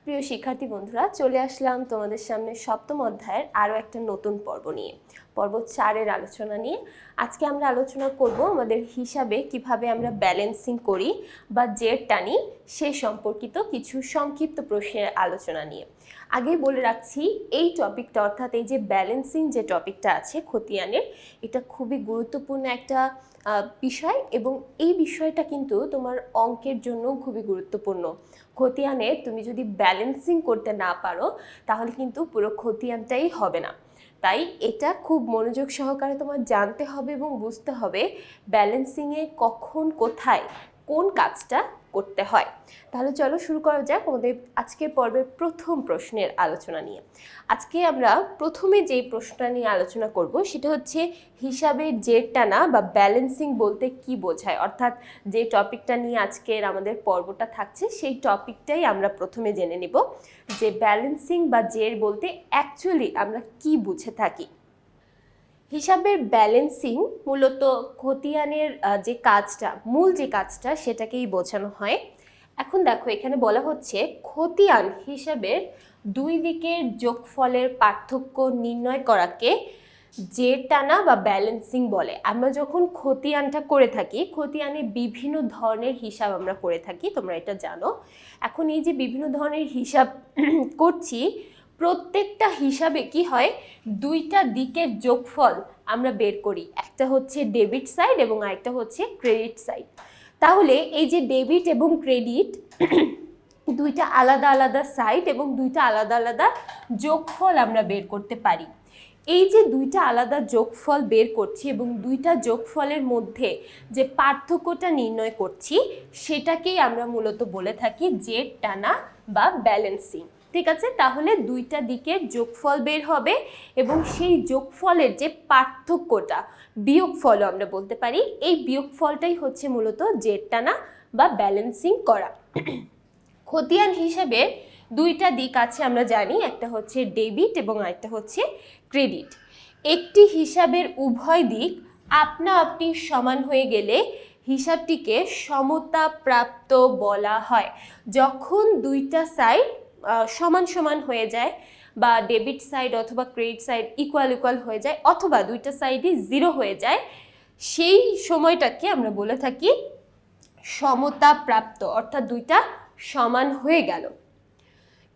প্রিয় শিক্ষার্থী বন্ধুরা, চলে আসলাম তোমাদের সামনে সপ্তম অধ্যায়ের আরও একটা নতুন পর্ব নিয়ে, পর্ব 4-এর আলোচনা নিয়ে। আজকে আমরা আলোচনা করব আমাদের হিসাবে কিভাবে আমরা ব্যালেন্সিং করি বা জের টানি সে সম্পর্কিত কিছু সংক্ষিপ্ত প্রশ্নের আলোচনা নিয়ে। আগেই বলে রাখছি, এই টপিকটা অর্থাৎ এই যে ব্যালেন্সিং যে টপিকটা আছে খতিয়ানের, এটা খুবই গুরুত্বপূর্ণ একটা বিষয় এবং এই বিষয়টা কিন্তু তোমার অঙ্কের জন্য খুবই গুরুত্বপূর্ণ। খতিয়ানে তুমি যদি ব্যালেন্সিং করতে না পারো তাহলে কিন্তু পুরো খতিয়ানটাই হবে না। তাই এটা খুব মনোযোগ সহকারে তোমার জানতে হবে এবং বুঝতে হবে ব্যালেন্সিংয়ে কখন কোথায় কোন কাজটা করতে হয়। তাহলে চলো শুরু করা যাক আমাদের আজকের পর্বের প্রথম প্রশ্নের আলোচনা নিয়ে। আজকে আমরা প্রথমে যেই প্রশ্নটা নিয়ে আলোচনা করব সেটা হচ্ছে হিসাবের জের টানা বা ব্যালেন্সিং বলতে কি বোঝায়, অর্থাৎ যে টপিকটা নিয়ে আজকের আমাদের পর্বটা থাকছে সেই টপিকটাই আমরা প্রথমে জেনে নিব যে ব্যালেন্সিং বা জের বলতে অ্যাকচুয়ালি আমরা কি বুঝে থাকি। হিসাবের ব্যালেন্সিং মূলত খতিয়ানের যে কাজটা, মূল যে কাজটা সেটাকেই বোঝানো হয়। এখন দেখো, এখানে বলা হচ্ছে খতিয়ান হিসাবের দুই দিকের যোগফলের পার্থক্য নির্ণয় করাকে জের টানা বা ব্যালেন্সিং বলে। আমরা যখন খতিয়ানটা করে থাকি, খতিয়ানে বিভিন্ন ধরনের হিসাব আমরা করে থাকি, তোমরা এটা জানো। এখন এই যে বিভিন্ন ধরনের হিসাব করছি, প্রত্যেকটা হিসাবে কি হয়, দুইটা দিকের যোগফল আমরা বের করি। একটা হচ্ছে ডেবিট সাইড এবং আরেকটা হচ্ছে ক্রেডিট সাইড। তাহলে এই যে ডেবিট এবং ক্রেডিট দুইটা আলাদা আলাদা সাইড এবং দুইটা আলাদা আলাদা যোগফল আমরা বের করতে পারি। এই যে দুইটা আলাদা যোগফল বের করছি এবং দুইটা যোগফলের মধ্যে যে পার্থক্যটা নির্ণয় করছি সেটাকেই আমরা মূলত বলে থাকি জের টানা বা ব্যালেন্সিং। ঠিক আছে, তাহলে দুইটা দিকের যোগফল বের হবে এবং সেই যোগফলের যে পার্থক্যটা, বিয়োগফলও আমরা বলতে পারি, এই বিয়োগফলটাই হচ্ছে মূলত জের টানা বা ব্যালেন্সিং করা। খতিয়ান হিসেবে দুইটা দিক আছে আমরা জানি, একটা হচ্ছে ডেবিট এবং আরেকটা হচ্ছে ক্রেডিট। একটি হিসাবের উভয় দিক আপনা আপনি সমান হয়ে গেলে হিসাবটিকে সমতা প্রাপ্ত বলা হয়। যখন দুইটা সাইড সমান সমান হয়ে যায় বা ডেবিট সাইড অথবা ক্রেডিট সাইড ইকুয়াল ইকুয়াল হয়ে যায় অথবা দুইটা সাইডই জিরো হয়ে যায়, সেই সময়টাকে আমরা বলে থাকি সমতা প্রাপ্ত, অর্থাৎ দুইটা সমান হয়ে গেল।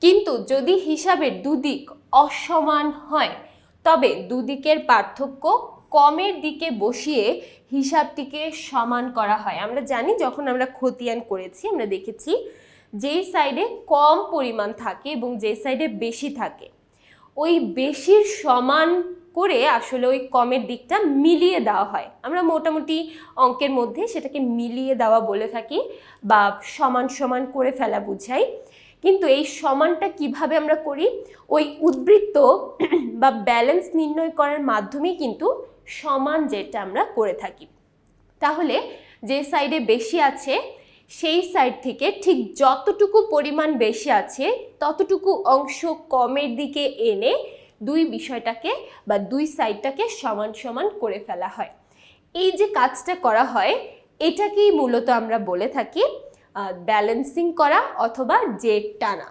কিন্তু যদি হিসাবের দুদিক অসমান হয় তবে দুদিকের পার্থক্য কমের দিকে বসিয়ে হিসাবটিকে সমান করা হয়। আমরা জানি যখন আমরা খতিয়ান করেছি আমরা দেখেছি যেই সাইডে কম পরিমাণ থাকে এবং যেই সাইডে বেশি থাকে, ওই বেশির সমান করে আসলে ওই কমের দিকটা মিলিয়ে দেওয়া হয়। আমরা মোটামুটি অঙ্কের মধ্যে সেটাকে মিলিয়ে দেওয়া বলে থাকি বা সমান সমান করে ফেলা বুঝাই। কিন্তু এই সমানটা কিভাবে আমরা করি, ওই উদ্বৃত্ত বা ব্যালেন্স নির্ণয় করার মাধ্যমেই কিন্তু সমান যেটা আমরা করে থাকি। তাহলে যে সাইডে বেশি আছে সেই সাইড থেকে ঠিক যতটুকু পরিমাণ বেশি আছে ততটুকু অংশ কমের দিকে এনে দুই বিষয়টাকে বা দুই সাইডটাকে সমান সমান করে ফেলা হয়। এই যে কাজটা করা হয় এটাকেই মূলত আমরা বলে থাকি ব্যালেন্সিং করা অথবা জের টানা।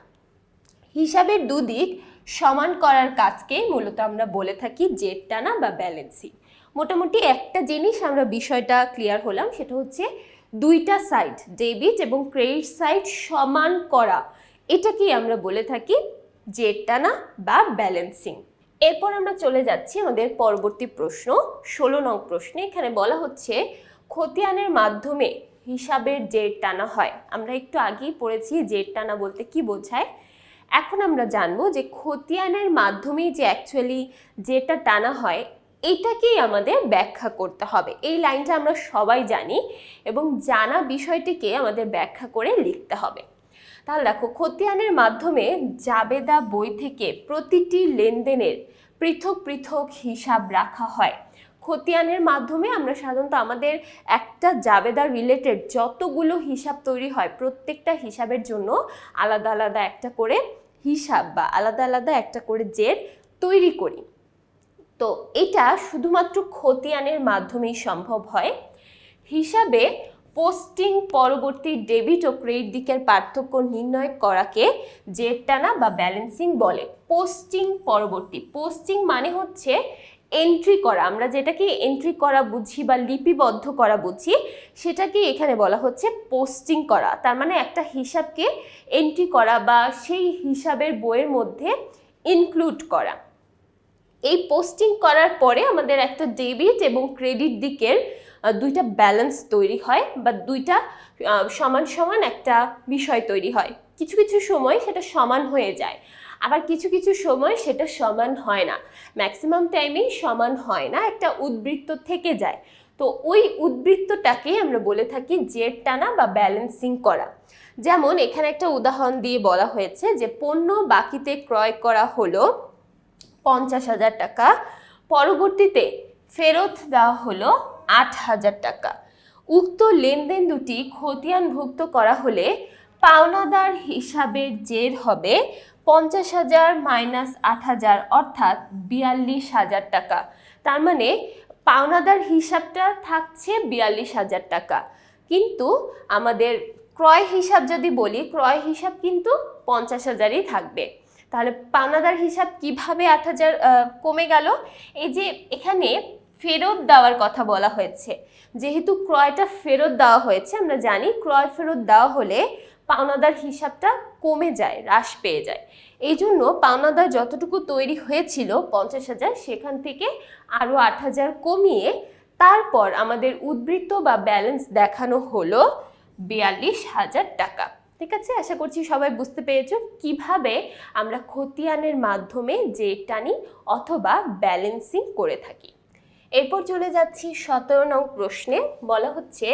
হিসাবের দুদিক সমান করার কাজকেই মূলত আমরা বলে থাকি জের টানা বা ব্যালেন্সিং। মোটামুটি একটা জিনিস আমরা বিষয়টা ক্লিয়ার হলাম, সেটা হচ্ছে দুইটা সাইড ডেবিট এবং ক্রেডিট সাইড সমান করা, এটাকেই আমরা বলে থাকি জের টানা বা ব্যালেন্সিং। এরপর আমরা চলে যাচ্ছি আমাদের পরবর্তী প্রশ্ন 16 নং প্রশ্নে। এখানে বলা হচ্ছে খতিয়ানের মাধ্যমে হিসাবের জের টানা হয়। আমরা একটু আগেই পড়েছি জের টানা বলতে কি বোঝায়। এখন আমরা জানবো যে খতিয়ানের মাধ্যমেই যে অ্যাকচুয়ালি যেটা টানা হয় এটাকেই আমাদের ব্যাখ্যা করতে হবে। এই লাইনটা আমরা সবাই জানি এবং জানা বিষয়টিকে আমাদের ব্যাখ্যা করে লিখতে হবে। তাহলে দেখো, খতিয়ানের মাধ্যমে জাবেদা বই থেকে প্রতিটি লেনদেনের পৃথক পৃথক হিসাব রাখা হয়। খতিয়ানের মাধ্যমে আমরা সাধারণত আমাদের একটা জাবেদা রিলেটেড যতগুলো হিসাব তৈরি হয় প্রত্যেকটা হিসাবের জন্য আলাদা আলাদা একটা করে হিসাব বা আলাদা আলাদা একটা করে জের তৈরি করি। তো এটা শুধুমাত্র খতিয়ানের মাধ্যমেই সম্ভব হয়। হিসাবে পোস্টিং পরবর্তী ডেবিট ও ক্রেডিট দিকের পার্থক্য নির্ণয় করাকে জেড টানা বা ব্যালেন্সিং বলে। পোস্টিং পরবর্তী, পোস্টিং মানে হচ্ছে এন্ট্রি করা, আমরা যেটাকে এন্ট্রি করা বুঝি বা লিপিবদ্ধ করা বুঝি, সেটাকে এখানে বলা হচ্ছে পোস্টিং করা। তার মানে একটা হিসাবকে এন্ট্রি করা বা সেই হিসাবের বইয়ের মধ্যে ইনক্লুড করা। এই পোস্টিং করার পরে আমাদের একটা ডেবিট এবং ক্রেডিট দিকের দুইটা ব্যালেন্স তৈরি হয় বা দুইটা সমান সমান একটা বিষয় তৈরি হয়। কিছু কিছু সময় সেটা সমান হয়ে যায়, আবার কিছু কিছু সময় সেটা সমান হয় না, ম্যাক্সিমাম টাইমেই সমান হয় না, একটা উদ্বৃত্ত থেকে যায়। তো ওই উদ্বৃত্তটাকে আমরা বলে থাকি জেড টানা বা ব্যালেন্সিং করা। যেমন এখানে একটা উদাহরণ দিয়ে বলা হয়েছে যে পণ্য বাকিতে ক্রয় করা হলো 50,000 টাকা, পরবর্তীতে ফেরত দেওয়া হলো 8,000 টাকা। উক্ত লেনদেন দুটি খতিয়ানভুক্ত করা হলে পাওনাদার হিসাবের জের হবে 50,000 মাইনাস 8,000 অর্থাৎ 42,000 টাকা। তার মানে পাওনাদার হিসাবটা থাকছে 42,000 টাকা, কিন্তু আমাদের ক্রয় হিসাব যদি বলি, ক্রয় হিসাব কিন্তু 50,000ই থাকবে। তাহলে পাওনাদার হিসাব কিভাবে 8,000 কমে গেল? এই যে এখানে ফেরত দেওয়ার কথা বলা হয়েছে, যেহেতু ক্রয়টা ফেরত দেওয়া হয়েছে, আমরা জানি ক্রয় ফেরত দেওয়া হলে পাওনাদার হিসাবটা কমে যায়, হ্রাস পেয়ে যায়। এই জন্য পাওনাদার যতটুকু তৈরি হয়েছিল 50,000, সেখান থেকে আরও 8,000 কমিয়ে তারপর আমাদের উদ্বৃত্ত বা ব্যালেন্স দেখানো হলো 42,000 টাকা। ঠিক আছে, আশা করছি সবাই বুঝতে পেরেছো কিভাবে আমরা খতিয়ানের মাধ্যমে জেড টানি অথবা ব্যালেন্সিং করে থাকি। এরপর চলে যাচ্ছি 17 নং প্রশ্নে। বলা হচ্ছে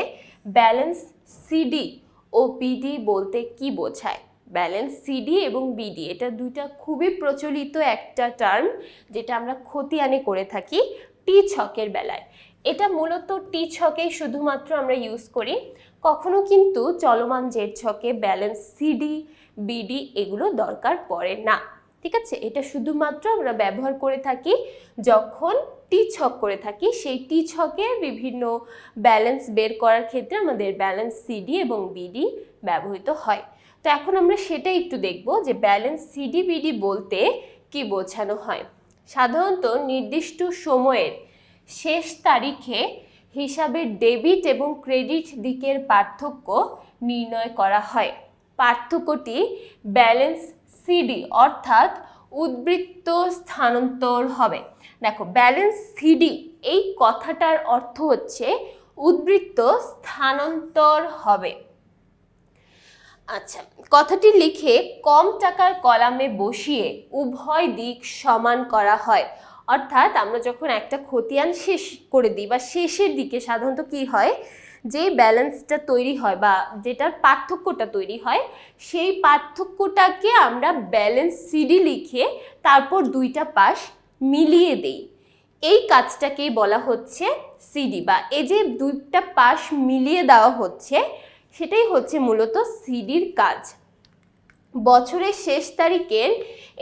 ব্যালেন্স সিডি ও বিডি বলতে কি বোঝায়? ব্যালেন্স সিডি এবং বিডি এটা দুইটা খুবই প্রচলিত একটা টার্ম, যেটা আমরা খতিয়ানে করে থাকি টি ছকের বেলায়। এটা মূলত টি ছকেই শুধুমাত্র আমরা ইউজ করি, কখনো কিন্তু চলমান জেড ছকে ব্যালেন্স সিডি বিডি এগুলো দরকার পড়ে না। ঠিক আছে, এটা শুধুমাত্র আমরা ব্যবহার করে থাকি যখন টি ছক করে থাকি, সেই টি ছকের বিভিন্ন ব্যালেন্স বের করার ক্ষেত্রে আমাদের ব্যালেন্স সিডি এবং বিডি ব্যবহৃত হয়। তো এখন আমরা সেটা একটু দেখব যে ব্যালেন্স সিডি বিডি বলতে কি বোঝানো হয়। সাধারণত নির্দিষ্ট সময়ের শেষ তারিখে হিসাবের ডেবিট এবং ক্রেডিট দিকের পার্থক্য নির্ণয় করা হয়। পার্থক্যটি ব্যালেন্স সিডি অর্থাৎ উদ্বৃত্ত স্থানান্তর হবে। দেখো, ব্যালেন্স সিডি এই কথাটার অর্থ হচ্ছে উদ্বৃত্ত স্থানান্তর হবে। আচ্ছা, কথাটি লিখে কম টাকার কলামে বসিয়ে উভয় দিক সমান করা হয়। অর্থাৎ আমরা যখন একটা খতিয়ান শেষ করে দিই বা শেষের দিকে সাধারণত কি হয়, যে ব্যালেন্সটা তৈরি হয় বা যেটার পার্থক্যটা তৈরি হয়, সেই পার্থক্যটাকে আমরা ব্যালেন্স সিডি লিখে তারপর দুইটা পাশ মিলিয়ে দেই। এই কাজটাকেই বলা হচ্ছে সিডি, বা এই যে দুইটা পাশ মিলিয়ে দেওয়া হচ্ছে সেটাই হচ্ছে মূলত সিডির কাজ। বছরের শেষ তারিখের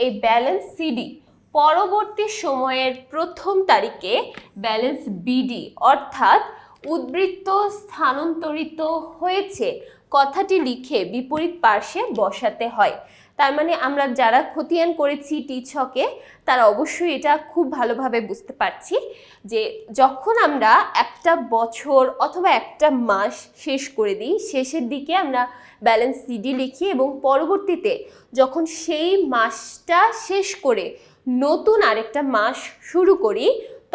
এই ব্যালেন্স সিডি পরবর্তী সময়ের প্রথম তারিখে ব্যালেন্স বিডি অর্থাৎ উদ্বৃত্ত স্থানান্তরিত হয়েছে কথাটি লিখে বিপরীত পার্শ্বে বসাতে হয়। তার মানে আমরা যারা খতিয়ান করেছি টি ছকে তারা অবশ্যই এটা খুব ভালোভাবে বুঝতে পারছি যে যখন আমরা একটা বছর অথবা একটা মাস শেষ করে দিই, শেষের দিকে আমরা ব্যালেন্স সিডি লিখি এবং পরবর্তীতে যখন সেই মাসটা শেষ করে নতুন আরেকটা মাস শুরু করি,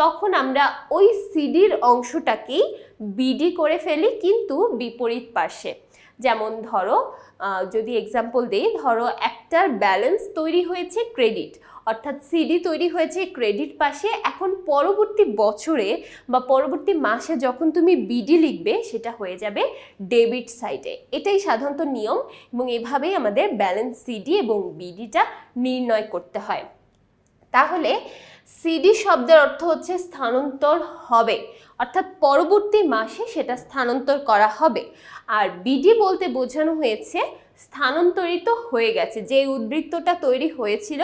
তখন আমরা ওই সিডির অংশটাকেই বিডি করে ফেলি, কিন্তু বিপরীত পাশে। যেমন ধরো, যদি এক্সাম্পল দিই, ধরো একটার ব্যালেন্স তৈরি হয়েছে ক্রেডিট, অর্থাৎ সিডি তৈরি হয়েছে ক্রেডিট পাশে, এখন পরবর্তী বছরে বা পরবর্তী মাসে যখন তুমি বিডি লিখবে সেটা হয়ে যাবে ডেবিট সাইডে। এটাই সাধারণত নিয়ম এবং এভাবেই আমাদের ব্যালেন্স সিডি এবং বিডিটা নির্ণয় করতে হয়। তাহলে সিডি শব্দের অর্থ হচ্ছে স্থানান্তর হবে, অর্থাৎ পরবর্তী মাসে সেটা স্থানান্তর করা হবে। আর বিডি বলতে বোঝানো হয়েছে স্থানান্তরিত হয়ে গেছে, যে উদ্বৃত্তটা তৈরি হয়েছিল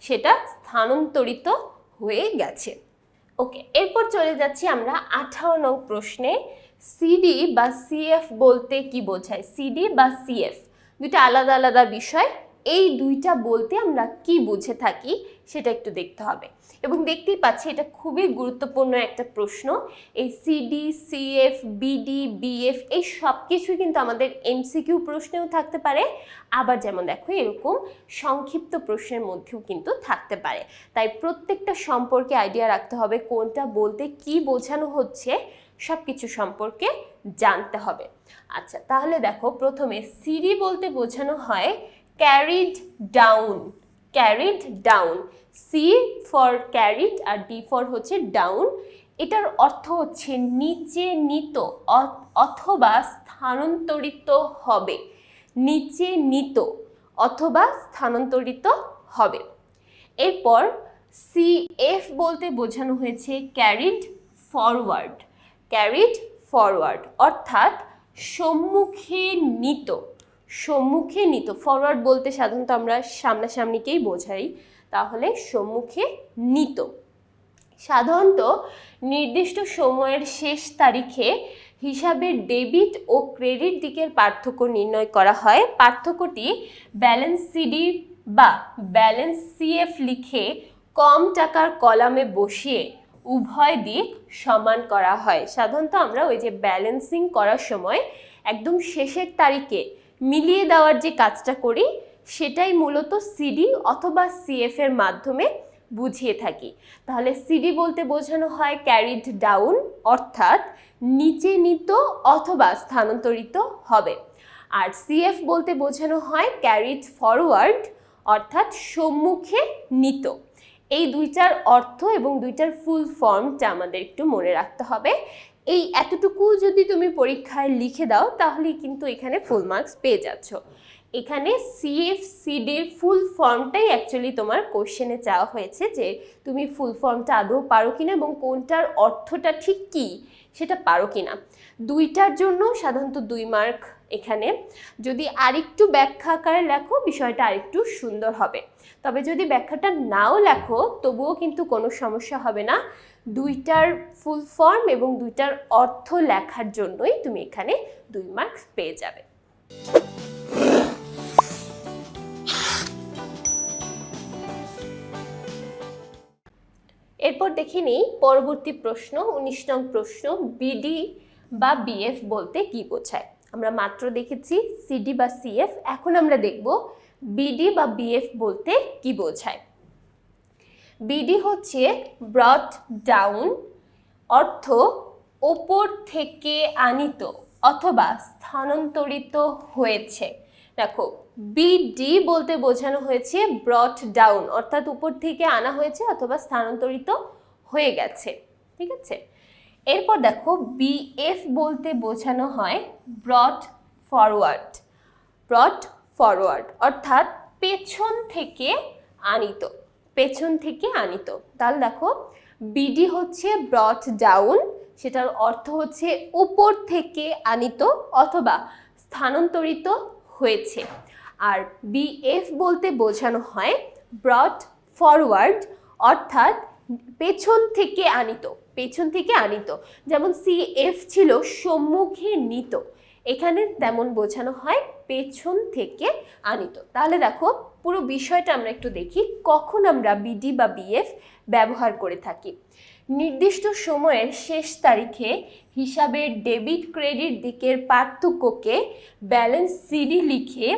সেটা স্থানান্তরিত হয়ে গেছে। ওকে, এরপর চলে যাচ্ছি আমরা 18 নং প্রশ্নে। সিডি বা সিএফ বলতে কি বোঝায়? সিডি বা সিএফ দুইটা আলাদা আলাদা বিষয়। এই দুইটা বলতে আমরা কি বুঝে থাকি সেটা একটু দেখতে হবে। এবং দেখতেই পাচ্ছি এটা খুবই গুরুত্বপূর্ণ একটা প্রশ্ন। এই সিডি, সিএফ, বিডি, বিএফ এই সব কিছুই কিন্তু আমাদের এমসিকিউ প্রশ্নেও থাকতে পারে, আবার যেমন দেখো এরকম সংক্ষিপ্ত প্রশ্নের মধ্যেও কিন্তু থাকতে পারে। তাই প্রত্যেকটা সম্পর্কে আইডিয়া রাখতে হবে, কোনটা বলতে কি বোঝানো হচ্ছে সব কিছু সম্পর্কে জানতে হবে। আচ্ছা, তাহলে দেখো প্রথমে সিডি বলতে বোঝানো হয় carried down. Carried down, C for carried আর ডি ফর হচ্ছে ডাউন। এটার অর্থ হচ্ছে নিচে নিত অথবা স্থানান্তরিত হবে। নিচে নিত অথবা স্থানান্তরিত হবে। এরপর সিএফ বলতে বোঝানো হয়েছে ক্যারিড ফরওয়ার্ড। ক্যারিড ফরওয়ার্ড অর্থাৎ সম্মুখে নিত। সম্মুখে নিত, ফরওয়ার্ড বলতে সাধারণত আমরা সামনাসামনিকেই বোঝাই, তাহলে সম্মুখে নিত। সাধারণত নির্দিষ্ট সময়ের শেষ তারিখে হিসাবে ডেবিট ও ক্রেডিট দিকের পার্থক্য নির্ণয় করা হয়। পার্থক্যটি ব্যালেন্স সিডি বা ব্যালেন্স সিএফ লিখে কম টাকার কলামে বসিয়ে উভয় দিক সমান করা হয়। সাধারণত আমরা ওই যে ব্যালেন্সিং করার সময় একদম শেষের তারিখে মিলিয়ে দেওয়ার যে কাজটা করি সেটাই মূলত সিডি অথবা সিএফ এর মাধ্যমে বুঝিয়ে থাকি। তাহলে সিডি বলতে বোঝানো হয় ক্যারিড ডাউন অর্থাৎ নিচে নিত অথবা স্থানান্তরিত হবে, আর সিএফ বলতে বোঝানো হয় ক্যারিড ফরওয়ার্ড অর্থাৎ সম্মুখে নিত। এই দুইটার অর্থ এবং দুইটার ফুল ফর্মটা আমাদের একটু মনে রাখতে হবে। এই এতটুকু যদি তুমি পরীক্ষায় লিখে দাও তাহলে কিন্তু এখানে ফুল মার্কস পেয়ে যাচ্ছ। এখানে সিএফ সিডির ফুল ফর্মটাই অ্যাকচুয়ালি তোমার কোশ্চেনে চাওয়া হয়েছে, যে তুমি ফুল ফর্মটা আদৌ পারো কিনা এবং কোনটার অর্থটা ঠিক কী সেটা পারো কিনা। দুইটার জন্য সাধারণত 2 মার্ক। এখানে যদি আরেকটু ব্যাখ্যা আকারে লেখো বিষয়টা আরেকটু সুন্দর হবে, তবে যদি ব্যাখ্যাটা নাও লেখো তবুও কিন্তু কোনো সমস্যা হবে না। দুইটার ফুল ফর্ম এবং দুইটার অর্থ লেখার জন্যই তুমি এখানে 2 মার্কস পেয়ে যাবে। এরপর দেখে নিই পরবর্তী প্রশ্ন, 19 নং প্রশ্ন, বিডি বা বিএফ বলতে কি বোঝায়? আমরা মাত্র দেখেছি সিডি বা সিএফ, এখন আমরা দেখব বিডি বা বিএফ বলতে কি বোঝায়। বিডি হচ্ছে ব্রট ডাউন, অর্থ ওপর থেকে আনিত অথবা স্থানান্তরিত হয়েছে। দেখো বিডি বলতে বোঝানো হয়েছে ব্রট ডাউন অর্থাৎ উপর থেকে আনা হয়েছে অথবা স্থানান্তরিত হয়ে গেছে, ঠিক আছে। এরপর দেখো বিএফ বলতে বোঝানো হয় ব্রট ফরওয়ার্ড। ব্রট ফরওয়ার্ড অর্থাৎ পেছন থেকে আনিত। পেছন থেকে আনিত। তাহলে দেখো বিডি হচ্ছে ব্রট ডাউন, সেটার অর্থ হচ্ছে উপর থেকে আনিত অথবা স্থানান্তরিত হয়েছে। আর বিএফ বলতে বোঝানো হয় ব্রট ফরওয়ার্ড অর্থাৎ পেছন থেকে আনিত। পেছন থেকে আনিত, যেমন সিএফ ছিল সম্মুখে নিত, এখানে তেমন বোঝানো হয় পেছন থেকে আনিত। তাহলে দেখো পুরো বিষয়টা আমরা একটু দেখি কখন আমরা বিডি বা বিএফ ব্যবহার করে থাকি। নির্দিষ্ট সময়ের শেষ তারিখে হিসাবের ডেবিট ক্রেডিট দিকের পার্থক্যকে ব্যালেন্স সিডি লিখে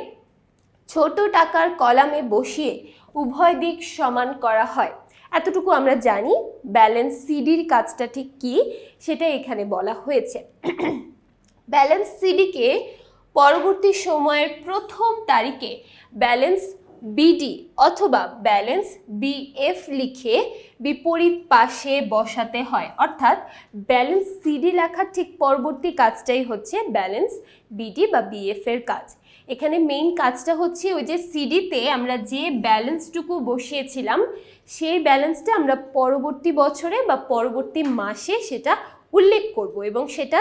ছোট টাকার কলামে বসিয়ে উভয় দিক সমান করা হয়। এতটুকু আমরা জানি। ব্যালেন্স সিডির কাজটা ঠিক কি সেটা এখানে বলা হয়েছে। ব্যালেন্স সিডিকে পরবর্তী সময়ের প্রথম তারিখে ব্যালেন্স বিডি অথবা ব্যালেন্স বিএফ লিখে বিপরীত পাশে বসাতে হয়, অর্থাৎ ব্যালেন্স সিডি লেখার ঠিক পরবর্তী কাজটাই হচ্ছে ব্যালেন্স বিডি বা বিএফ এর কাজ। এখানে মেইন কাজটা হচ্ছে ওই যে সিডিতে আমরা যে ব্যালেন্সটুকু বসিয়েছিলাম সেই ব্যালেন্সটা আমরা পরবর্তী বছরে বা পরবর্তী মাসে সেটা উল্লেখ করব এবং সেটা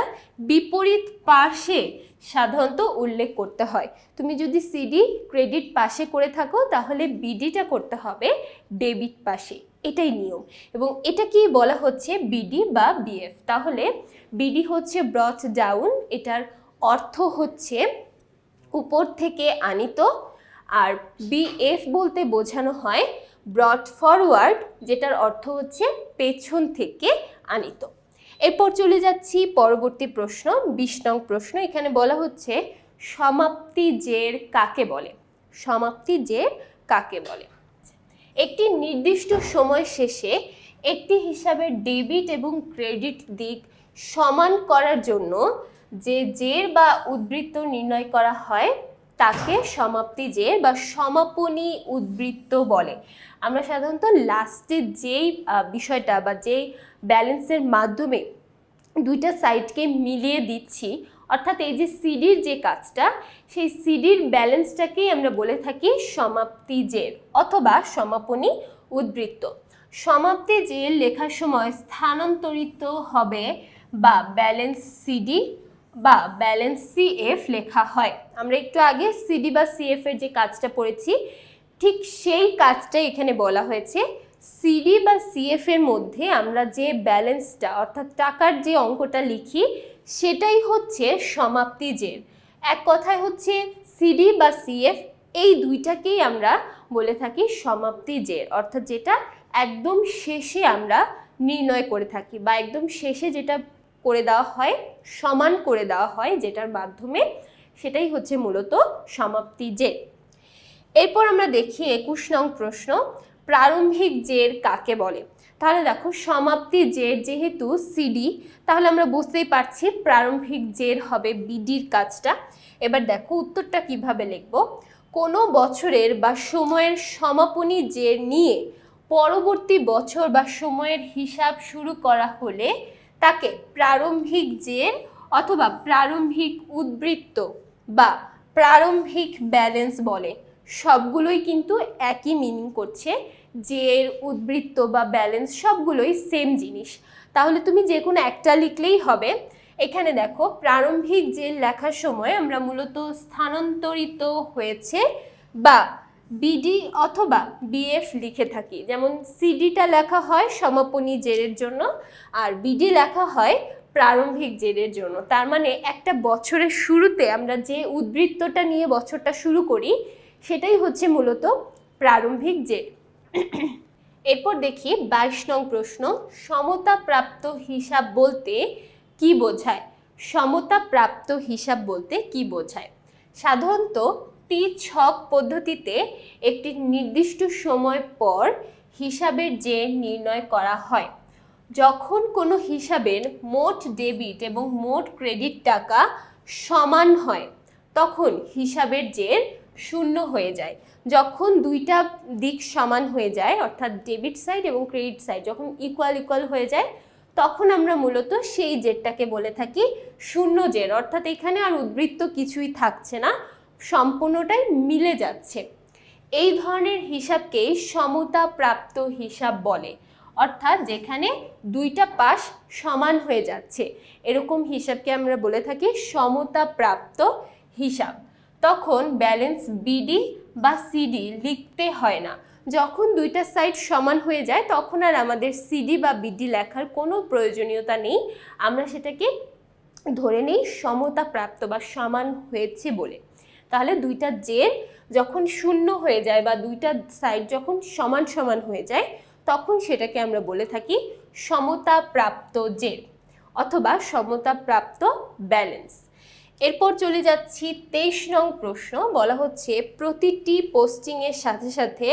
বিপরীত পাশে সাধারণত উল্লেখ করতে হয়। তুমি যদি সিডি ক্রেডিট পাশে করে থাকো তাহলে বিডিটা করতে হবে ডেবিট পাশে। এটাই নিয়ম। এবং এটা কি বলা হচ্ছে বিডি বা বিএফ। তাহলে বিডি হচ্ছে ব্রট ডাউন, এটার অর্থ হচ্ছে উপর থেকে আনিত, আর বিএফ বলতে বোঝানো হয় ব্রট ফরওয়ার্ড, যেটার অর্থ হচ্ছে পেছন থেকে আনিত। এরপর চলে যাচ্ছি পরবর্তী প্রশ্ন, 20 নং প্রশ্ন। এখানে বলা হচ্ছে সমাপ্তি জের কাকে বলে? সমাপ্তি জের কাকে বলে? একটি নির্দিষ্ট সময় শেষে একটি হিসাবের ডেবিট এবং ক্রেডিট দিক সমান করার জন্য যে জের বা উদ্বৃত্ত নির্ণয় করা হয় তাকে সমাপ্তি জের বা সমাপনী উদ্বৃত্ত বলে। আমরা সাধারণত লাস্টে যেই বিষয়টা বা যেই ব্যালেন্সের মাধ্যমে দুইটা সাইডকে মিলিয়ে দিচ্ছি, অর্থাৎ এই যে সিডির যে কাজটা, সেই সিডির ব্যালেন্সটাকেই আমরা বলে থাকি সমাপ্তি জের অথবা সমাপনী উদ্বৃত্ত। সমাপ্তি জের লেখার সময় স্থানান্তরিত হবে বা ব্যালেন্স সিডি বা ব্যালেন্স সিএফ লেখা হয়। আমরা একটু আগে সিডি বা সিএফ এর যে কাজটা পড়েছি, ঠিক সেই কাজটাই এখানে বলা হয়েছে। সিডি বা সিএফ এর মধ্যে আমরা যে ব্যালেন্সটা অর্থাৎ টাকার যে অঙ্কটা লিখি সেটাই হচ্ছে সমাপ্তি জের। এক কথায় হচ্ছে সিডি বা সিএফ এই দুইটাকেই আমরা বলে থাকি সমাপ্তি জের, অর্থাৎ যেটা একদম শেষে আমরা নির্ণয় করে থাকি বা একদম শেষে যেটা করে দেওয়া হয়, সমান করে দেওয়া হয় যেটার মাধ্যমে, সেটাই হচ্ছে মূলত সমাপ্তি জের। এরপর আমরা দেখি 21 নং প্রশ্ন, প্রারম্ভিক জের কাকে বলে? তাহলে দেখো সমাপ্তি জের যেহেতু সিডি, তাহলে আমরা বুঝতেই পারছি প্রারম্ভিক জের হবে বিডির কাজটা। এবার দেখো উত্তরটা কিভাবে লিখব। কোনো বছরের বা সময়ের সমাপনী জের নিয়ে পরবর্তী বছর বা সময়ের হিসাব শুরু করা হলে তাকে প্রারম্ভিক জের অথবা প্রারম্ভিক উদ্বৃত্ত বা প্রারম্ভিক ব্যালেন্স বলে। সবগুলোই কিন্তু একই মিনিং করছে, জের, উদ্বৃত্ত বা ব্যালেন্স সবগুলোই সেম জিনিস। তাহলে তুমি যে কোনো একটা লিখলেই হবে। এখানে দেখো প্রারম্ভিক জের লেখার সময় আমরা মূলত স্থানান্তরিত হয়েছে বা বিডি অথবা বিএফ লিখে থাকি। যেমন সিডিটা লেখা হয় সমাপনী জেরের জন্য আর বিডি লেখা হয় প্রারম্ভিক জেরের জন্য। তার মানে একটা বছরের শুরুতে আমরা যে উদ্বৃত্তটা নিয়ে বছরটা শুরু করি সেটাই হচ্ছে মূলত প্রারম্ভিক জের। এরপর দেখি 22 নং প্রশ্ন, সমতা প্রাপ্ত হিসাব বলতে কি বোঝায়? সমতা প্রাপ্ত হিসাব বলতে কি বোঝায়? সাধারণত টি-ছক পদ্ধতিতে একটি নির্দিষ্ট সময় পর হিসাবের জের নির্ণয় করা হয়। যখন কোনো হিসাবের মোট ডেবিট এবং মোট ক্রেডিট টাকা সমান হয় তখন হিসাবের জের শূন্য হয়ে যায়। যখন দুইটা দিক সমান হয়ে যায়, অর্থাৎ ডেবিট সাইড এবং ক্রেডিট সাইড যখন ইকুয়াল হয়ে যায়, তখন আমরা মূলত সেই জেরটাকে বলে থাকি শূন্য জের। অর্থাৎ এখানে আর উদ্বৃত্ত কিছুই থাকছে না, সম্পূর্ণটাই মিলে যাচ্ছে। এই ধরনের হিসাবকেই সমতা প্রাপ্ত হিসাব বলে, অর্থাৎ যেখানে দুইটা পাশ সমান হয়ে যাচ্ছে এরকম হিসাবকে আমরা বলে থাকি সমতা প্রাপ্ত হিসাব। তখন ব্যালেন্স বিডি বা সিডি লিখতে হয় না। যখন দুইটা সাইড সমান হয়ে যায় তখন আর আমাদের সিডি বা বিডি লেখার কোনো প্রয়োজনীয়তা নেই, আমরা সেটাকে ধরে নেই সমতা প্রাপ্ত বা সমান হয়েছে বলে। তাহলে দুইটা জের যখন শূন্য হয়ে যায় বা দুইটা সাইড যখন সমান সমান হয়ে যায় তখন সেটাকে আমরা বলে থাকি সমতা প্রাপ্ত জের অথবা সমতা প্রাপ্ত ব্যালেন্স। এরপর চলে যাচ্ছি 23 নং প্রশ্ন। বলা হচ্ছে প্রতিটি পোস্টিংয়ের সাথে সাথে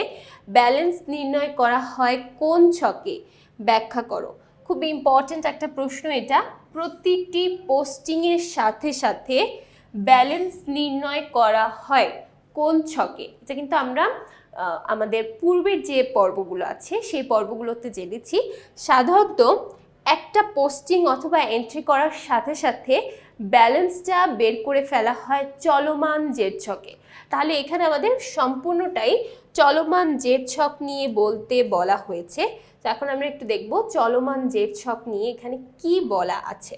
ব্যালেন্স নির্ণয় করা হয় কোন ছকে? ব্যাখ্যা করো। খুব ইম্পর্টেন্ট একটা প্রশ্ন এটা। প্রতিটি পোস্টিংয়ের সাথে সাথে ব্যালেন্স নির্ণয় করা হয় কোন ছকে? এটা কিন্তু আমরা আমাদের পূর্বের যে পর্বগুলো আছে সেই পর্বগুলোতে জেনেছি। সাধারণত একটা পোস্টিং অথবা এন্ট্রি করার সাথে সাথে ব্যালেন্সটা বের করে ফেলা হয় চলমান জের ছকে। তাহলে এখানে আমাদের সম্পূর্ণটাই চলমান জের ছক নিয়ে বলতে বলা হয়েছে। তো এখন আমরা একটু দেখব চলমান জের ছক নিয়ে এখানে কি বলা আছে।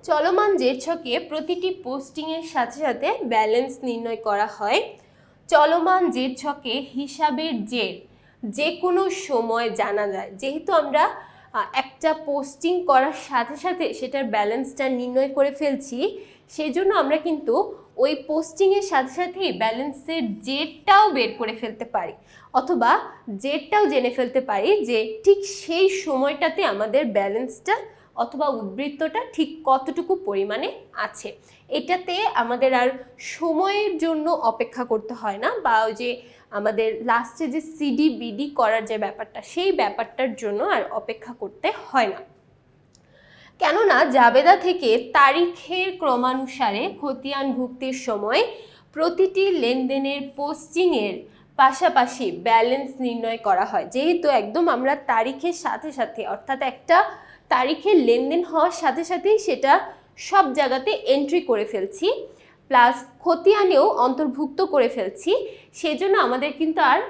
চলমান জের ছকে প্রতিটি পোস্টিংয়ের সাথে সাথে ব্যালেন্স নির্ণয় করা হয়। চলমান জের ছকে হিসাবের জের যে কোনো সময় জানা যায়। যেহেতু আমরা একটা পোস্টিং করার সাথে সাথে সেটার ব্যালেন্সটা নির্ণয় করে ফেলছি, সেই জন্য আমরা কিন্তু ওই পোস্টিংয়ের সাথে সাথেই ব্যালেন্সের জেরটাও বের করে ফেলতে পারি, অথবা জেরটাও জেনে ফেলতে পারি যে ঠিক সেই সময়টাতে আমাদের ব্যালেন্সটা অথবা উদ্বৃত্তটা ঠিক কতটুকু পরিমাণে আছে। এটাতে আমাদের আর সময়ের জন্য অপেক্ষা করতে হয় না, বা ওই যে আমাদের লাস্টে যে সিডি বিডি করার যে ব্যাপারটা, সেই ব্যাপারটার জন্য আর অপেক্ষা করতে হয় না। কেননা জাবেদা থেকে তারিখের ক্রমানুসারে খতিয়ান ভুক্তির সময় প্রতিটি লেনদেনের পোস্টিংয়ের পাশাপাশি ব্যালেন্স নির্ণয় করা হয়। যেহেতু একদম আমরা তারিখের সাথে সাথে, অর্থাৎ একটা তারিখের লেনদেন হওয়ার সাথে সাথেই সেটা সব জায়গাতে এন্ট্রি করে ফেলছি, প্লাস খতিয়ানেও অন্তর্ভুক্ত করে ফেলছি, সেজন্য আমাদের কিন্তু আর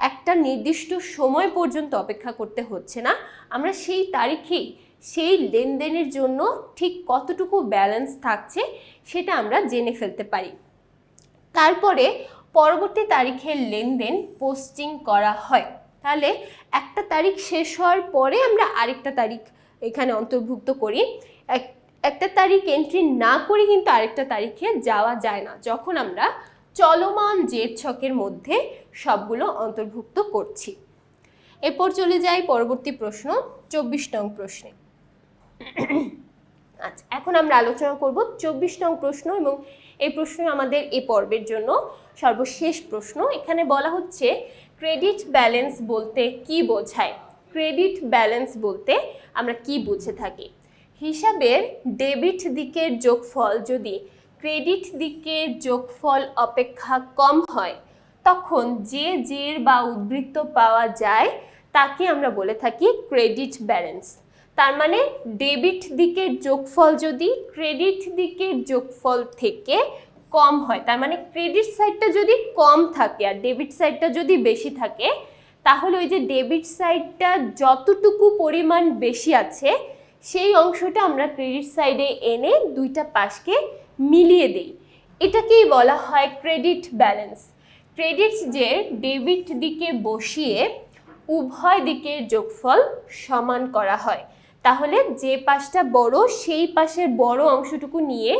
একটা নির্দিষ্ট সময় পর্যন্ত অপেক্ষা করতে হচ্ছে না। আমরা সেই তারিখেই সেই লেনদেনের জন্য ঠিক কতটুকু ব্যালেন্স থাকছে সেটা আমরা জেনে ফেলতে পারি। তারপরে পরবর্তী তারিখের লেনদেন পোস্টিং করা হয়। তাহলে একটা তারিখ শেষ হওয়ার পরে আমরা আরেকটা তারিখ এখানে অন্তর্ভুক্ত করি। একটা তারিখ এন্ট্রি না করে কিন্তু আরেকটা তারিখে যাওয়া যায় না, যখন আমরা চলমান জের ছকের মধ্যে সবগুলো অন্তর্ভুক্ত করছি। এরপর চলে যাই পরবর্তী প্রশ্ন, 24 নং প্রশ্নে। আচ্ছা, এখন আমরা আলোচনা করব 24 নং প্রশ্ন, এবং এই প্রশ্ন আমাদের এই পর্বের জন্য সর্বশেষ প্রশ্ন। এখানে বলা হচ্ছে ক্রেডিট ব্যালেন্স বলতে কি বোঝায়? ক্রেডিট ব্যালেন্স বলতে আমরা কি বুঝে থাকি? হিসাবের ডেবিট দিকের যোগফল যদি ক্রেডিট দিকের যোগফল অপেক্ষা কম হয়, তখন যে জের বা উদ্বৃত্ত পাওয়া যায় তাকে আমরা বলে থাকি ক্রেডিট ব্যালেন্স। তার মানে ডেবিট দিকের যোগফল যদি ক্রেডিট দিকের যোগফল থেকে কম হয়, তার মানে ক্রেডিট সাইডটা যদি কম থাকে আর ডেবিট সাইডটা যদি বেশি থাকে, তাহলে ওই যে ডেবিট সাইডটা যতটুকু পরিমাণ বেশি আছে সেই অংশটা আমরা ক্রেডিট সাইডে এনে দুইটা পাশকে মিলিয়ে দিই। এটাকেই বলা হয় ক্রেডিট ব্যালেন্স। ক্রেডিট যে ডেবিট দিকে বসিয়ে উভয় দিকের যোগফল সমান করা হয়। তাহলে যে পাশটা বড় সেই পাশের বড় অংশটুকু নিয়ে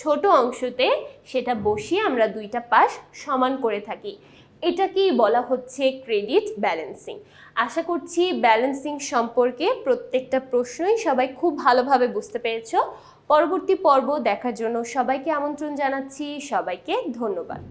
ছোট অংশতে সেটা বসিয়ে আমরা দুইটা পাশ সমান করে থাকি। এটাকেই বলা হচ্ছে ক্রেডিট ব্যালেন্সিং। আশা করছি ব্যালেন্সিং সম্পর্কে প্রত্যেকটা প্রশ্নই সবাই খুব ভালোভাবে বুঝতে পেরেছো। পরবর্তী পর্ব দেখার জন্য সবাইকে আমন্ত্রণ জানাচ্ছি। সবাইকে ধন্যবাদ।